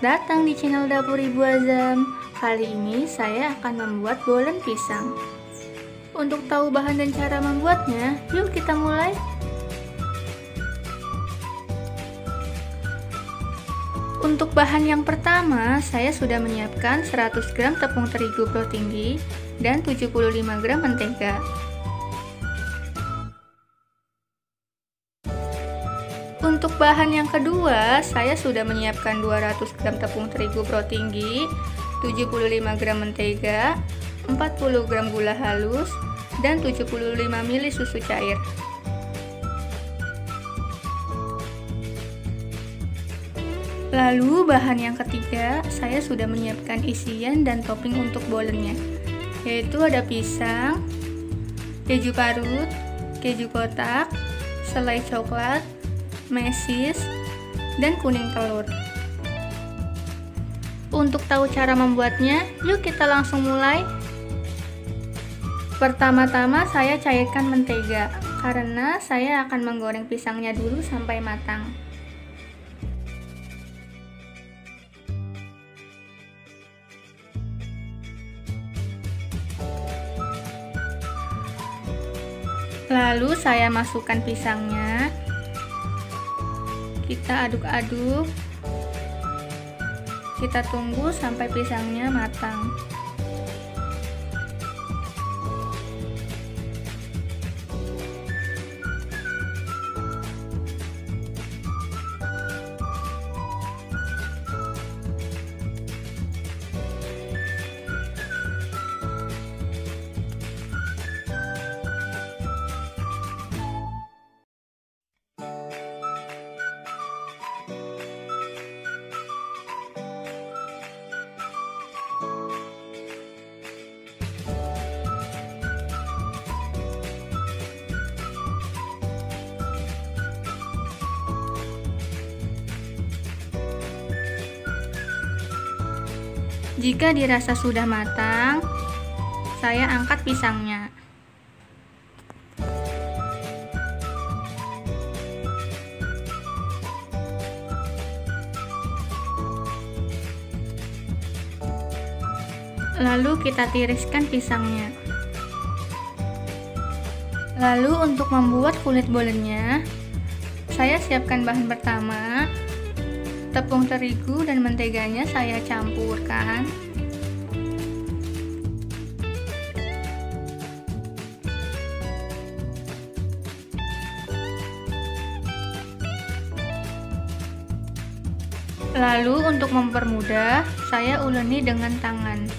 datang di channel Dapur Ibu Azam. Kali ini saya akan membuat bolen pisang. Untuk tahu bahan dan cara membuatnya, yuk kita mulai. Untuk bahan yang pertama, saya sudah menyiapkan 100 gram tepung terigu pro tinggi dan 75 gram mentega. Untuk bahan yang kedua, saya sudah menyiapkan 200 gram tepung terigu pro tinggi, 75 gram mentega, 40 gram gula halus, dan 75 ml susu cair. Lalu bahan yang ketiga, saya sudah menyiapkan isian dan topping untuk bolennya, yaitu ada pisang, keju parut, keju kotak, selai coklat, mesis, dan kuning telur. Untuk tahu cara membuatnya, yuk kita langsung mulai. Pertama-tama saya cairkan mentega, karena saya akan menggoreng pisangnya dulu sampai matang. Lalu saya masukkan pisangnya. Kita aduk-aduk. Kita tunggu sampai pisangnya matang. Jika dirasa sudah matang, saya angkat pisangnya. Lalu kita tiriskan pisangnya. Lalu untuk membuat kulit bolennya, saya siapkan bahan pertama. Tepung terigu dan menteganya saya campurkan. Lalu untuk mempermudah, saya uleni dengan tangan.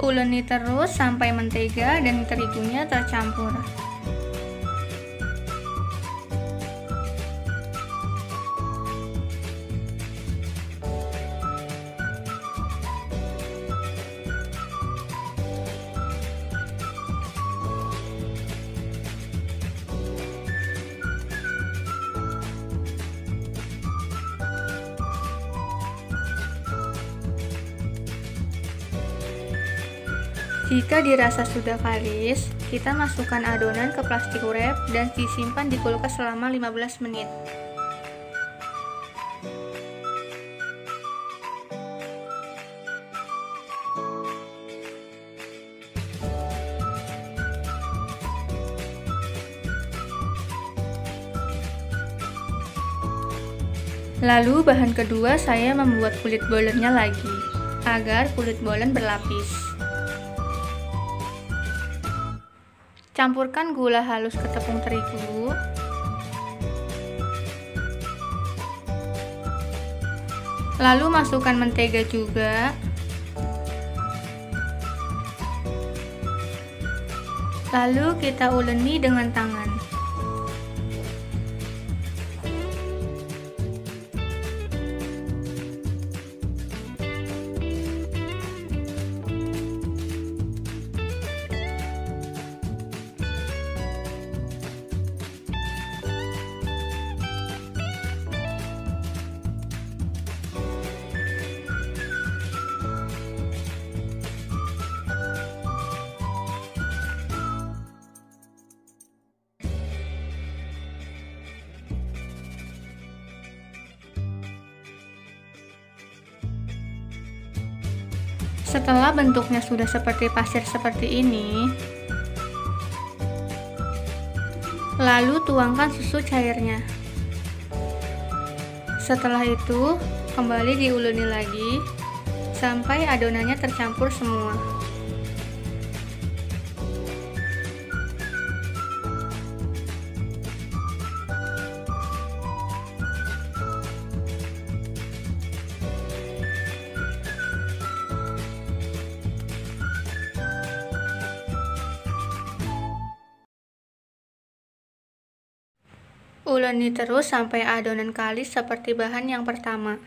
Uleni terus sampai mentega dan terigunya tercampur. Jika dirasa sudah kalis, kita masukkan adonan ke plastik wrap dan disimpan di kulkas selama 15 menit. Lalu bahan kedua saya membuat kulit bolennya lagi, agar kulit bolen berlapis. Campurkan gula halus ke tepung terigu. Lalu masukkan mentega juga. Lalu kita uleni dengan tangan. Setelah bentuknya sudah seperti pasir seperti ini, lalu tuangkan susu cairnya. Setelah itu, kembali diuleni lagi sampai adonannya tercampur semua. Uleni terus sampai adonan kalis seperti bahan yang pertama.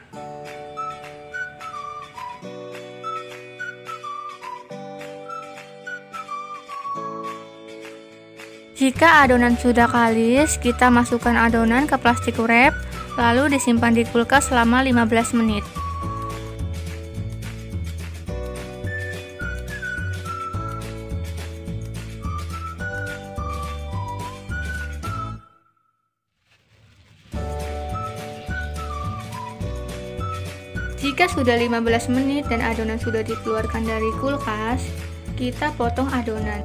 Jika adonan sudah kalis, kita masukkan adonan ke plastik wrap, lalu disimpan di kulkas selama 15 menit. Jika sudah 15 menit dan adonan sudah dikeluarkan dari kulkas, kita potong adonan.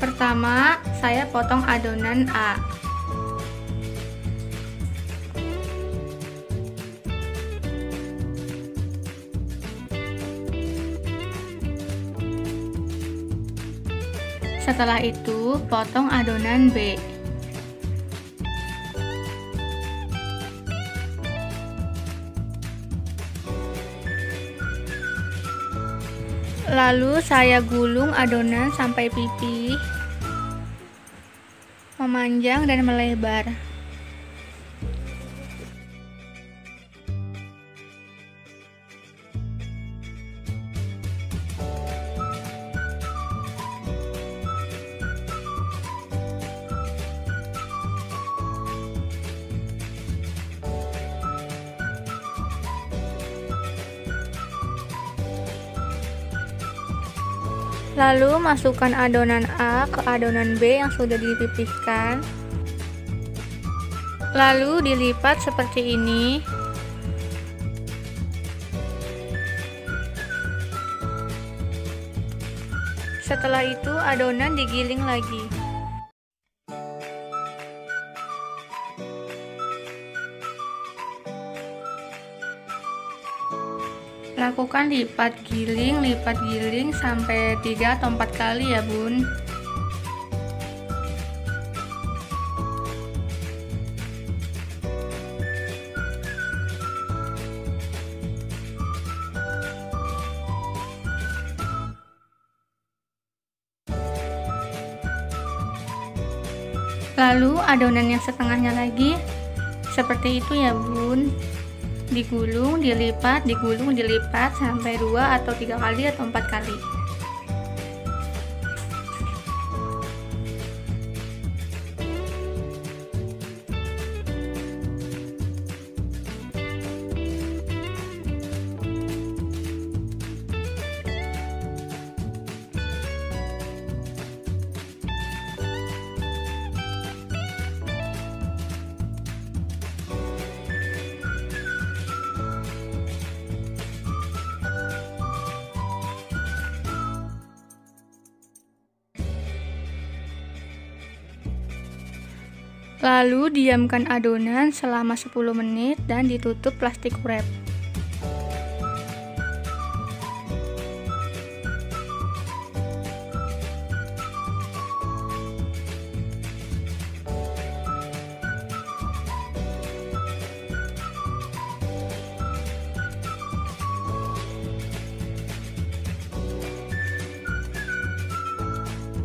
Pertama, saya potong adonan A. Setelah itu, potong adonan B. Lalu saya gulung adonan sampai pipih, memanjang dan melebar. Lalu masukkan adonan A ke adonan B yang sudah dipipihkan. Lalu dilipat seperti ini. Setelah itu adonan digiling lagi. Lakukan lipat giling sampai 3 atau 4 kali ya bun. Lalu adonan yang setengahnya lagi seperti itu ya bun. Digulung, dilipat, digulung, dilipat sampai 2 atau 3 kali atau 4 kali. Lalu diamkan adonan selama 10 menit dan ditutup plastik wrap.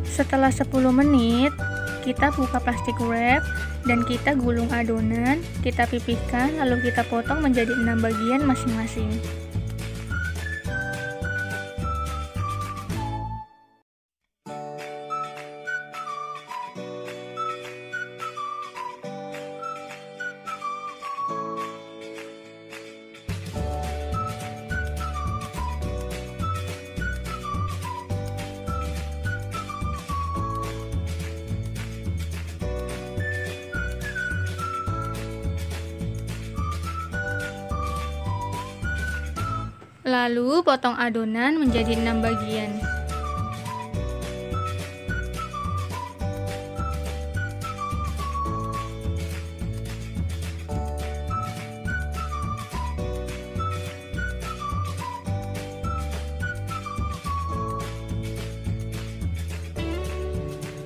Setelah 10 menit, kita buka plastik wrap dan kita gulung adonan, kita pipihkan, lalu kita potong menjadi 6 bagian masing-masing. Lalu potong adonan menjadi 6 bagian.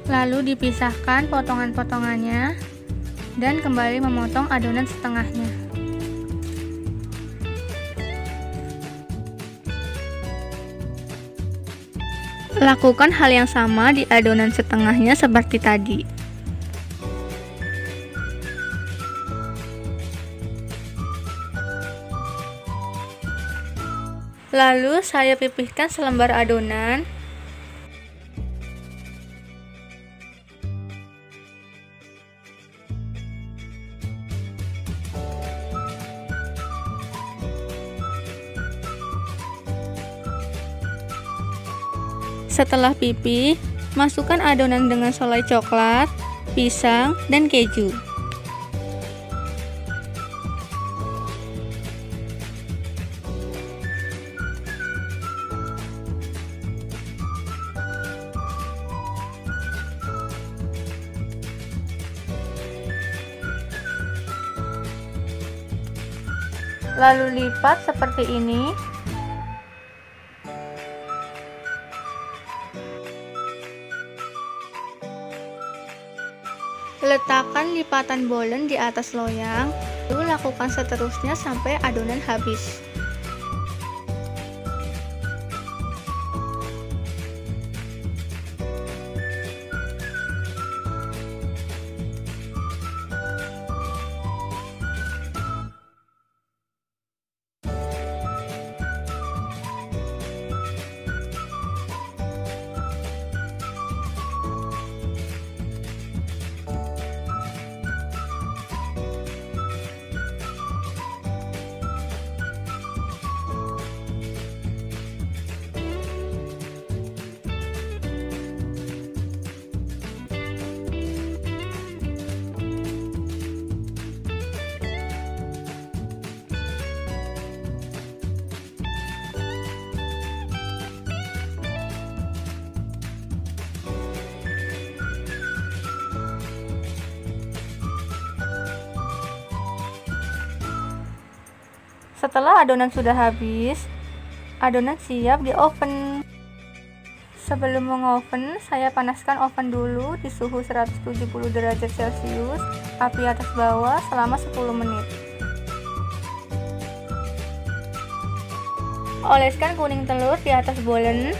Lalu dipisahkan potongan-potongannya dan kembali memotong adonan setengahnya. Lakukan hal yang sama di adonan setengahnya seperti tadi. Lalu saya pipihkan selembar adonan. Setelah pipih, masukkan adonan dengan selai coklat, pisang, dan keju. Lalu lipat seperti ini. Letakkan lipatan bolen di atas loyang, lalu lakukan seterusnya sampai adonan habis. Setelah adonan sudah habis, adonan siap di oven. Sebelum mengoven, saya panaskan oven dulu di suhu 170 derajat Celcius, api atas bawah selama 10 menit. Oleskan kuning telur di atas bolen.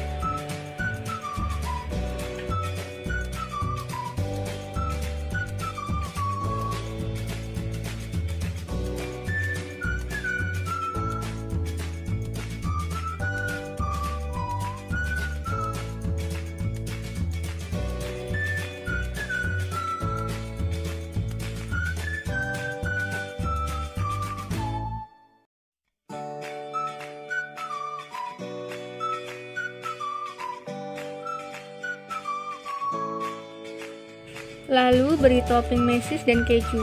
Lalu beri topping mesis dan keju.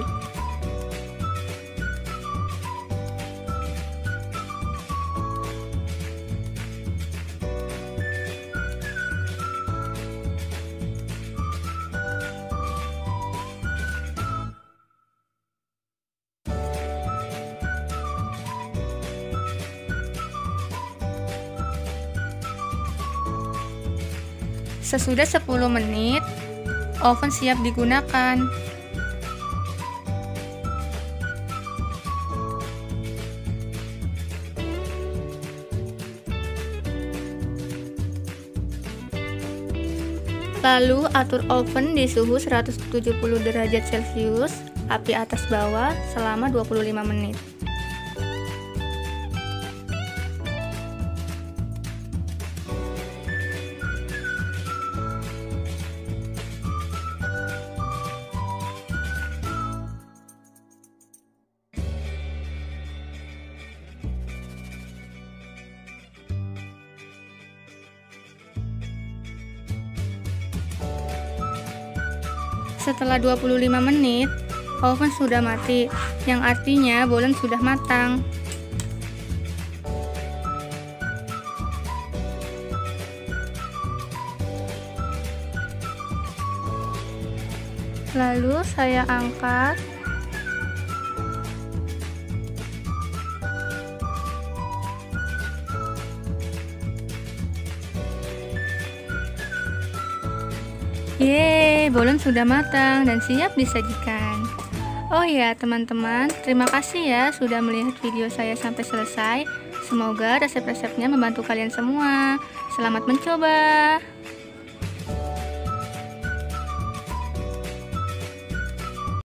Sesudah 10 menit, oven siap digunakan. Lalu atur oven di suhu 170 derajat Celcius, api atas bawah selama 25 menit. Setelah 25 menit, oven sudah mati, yang artinya bolen sudah matang. Lalu saya angkat. Yeay, bolen sudah matang dan siap disajikan. Oh ya teman-teman, terima kasih ya sudah melihat video saya sampai selesai. Semoga resep-resepnya membantu kalian semua. Selamat mencoba.